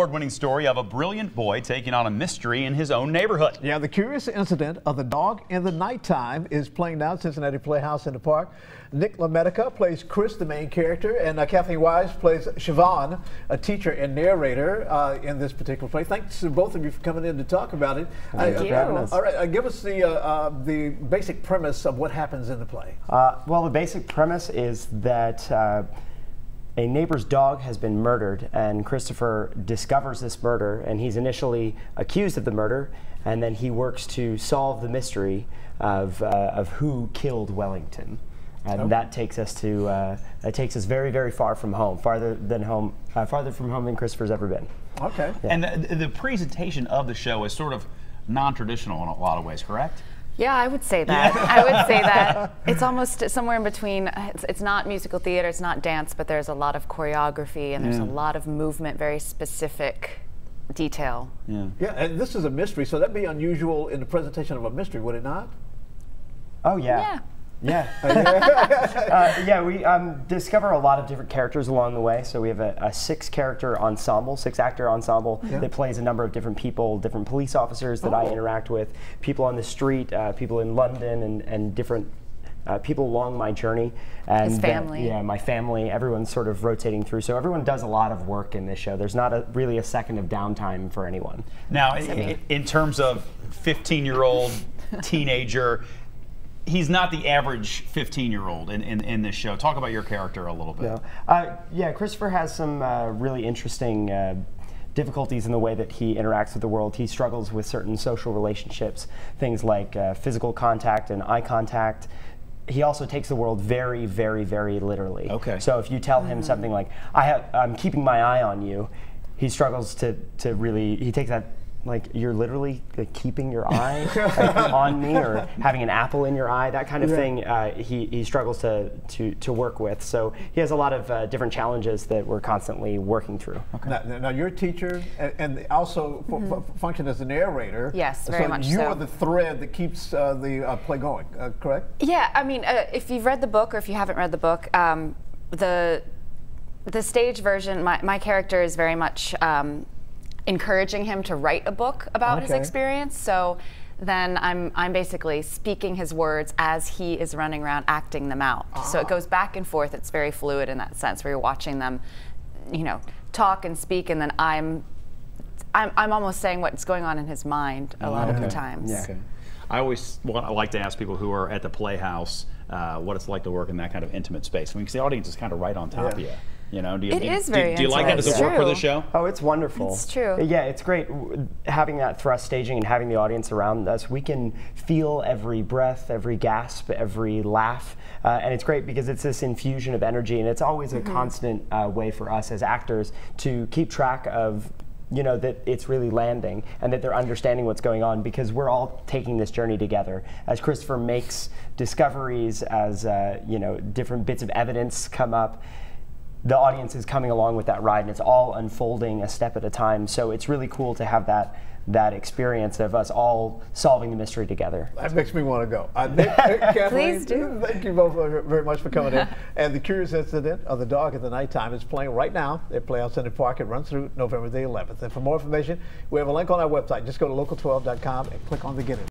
Award-winning story of a brilliant boy taking on a mystery in his own neighborhood. Yeah, the curious incident of the dog in the nighttime is playing now at Cincinnati Playhouse in the park. Nick Lamedica plays Chris, the main character, and Kathleen Wise plays Siobhan, a teacher and narrator in this particular play. Thanks to both of you for coming in to talk about it. Thank you. All right, give us the basic premise of what happens in the play. Well, the basic premise is that a neighbor's dog has been murdered, and Christopher discovers this murder, and he's initially accused of the murder, and then he works to solve the mystery of who killed Wellington. And that takes us to very, very far from home, farther from home than Christopher's ever been. Okay. Yeah. And the presentation of the show is sort of non-traditional in a lot of ways, correct? Yeah, I would say that. I would say that. It's almost somewhere in between. It's not musical theater, it's not dance, but there's a lot of choreography and there's a lot of movement, very specific detail. Yeah, and this is a mystery, so that'd be unusual in the presentation of a mystery, would it not? Oh, yeah. Yeah. Yeah. Yeah, we discover a lot of different characters along the way. So we have a six-actor ensemble that plays a number of different people, different police officers that I interact with, people on the street, people in London, and different people along my journey. And his family. Yeah, my family. Everyone's sort of rotating through. So everyone does a lot of work in this show. There's not really a second of downtime for anyone. Now, in terms of 15-year-old teenager, he's not the average 15-year-old in this show. Talk about your character a little bit. Yeah, Christopher has some really interesting difficulties in the way that he interacts with the world. He struggles with certain social relationships, things like physical contact and eye contact. He also takes the world very, very, very literally. Okay. So if you tell him something like, I'm keeping my eye on you, he struggles to really, he takes that like, you're literally keeping your eye on me, or having an apple in your eye, that kind of thing. He struggles to work with. So he has a lot of different challenges that we're constantly working through. Okay. Now you're a teacher and also function as a narrator. Yes, very much so. You are the thread that keeps the play going, correct? Yeah, I mean, if you've read the book or if you haven't read the book, the stage version, my character is very much encouraging him to write a book about his experience. So then I'm basically speaking his words as he is running around acting them out. So it goes back and forth. It's very fluid in that sense, where you're watching them, you know, talk and speak, and then I'm almost saying what's going on in his mind a lot of the times. Yeah. Okay. I always like to ask people who are at the Playhouse what it's like to work in that kind of intimate space. I mean, because the audience is kind of right on top of you. You know, do you like that? Does it work for the show? Oh, it's wonderful. It's true. Yeah, it's great having that thrust staging and having the audience around us. We can feel every breath, every gasp, every laugh, and it's great because it's this infusion of energy, and it's always a constant way for us as actors to keep track of, you know, that it's really landing and that they're understanding what's going on, because we're all taking this journey together. As Christopher makes discoveries, as you know, different bits of evidence come up, the audience is coming along with that ride, and it's all unfolding a step at a time. So it's really cool to have that experience of us all solving the mystery together. That makes me want to go. Kathleen, please do. Thank you both very much for coming in. And the curious incident of the dog at the nighttime is playing right now at Playhouse in the Park. It runs through November the 11th. And for more information, we have a link on our website. Just go to local12.com and click on the Get It.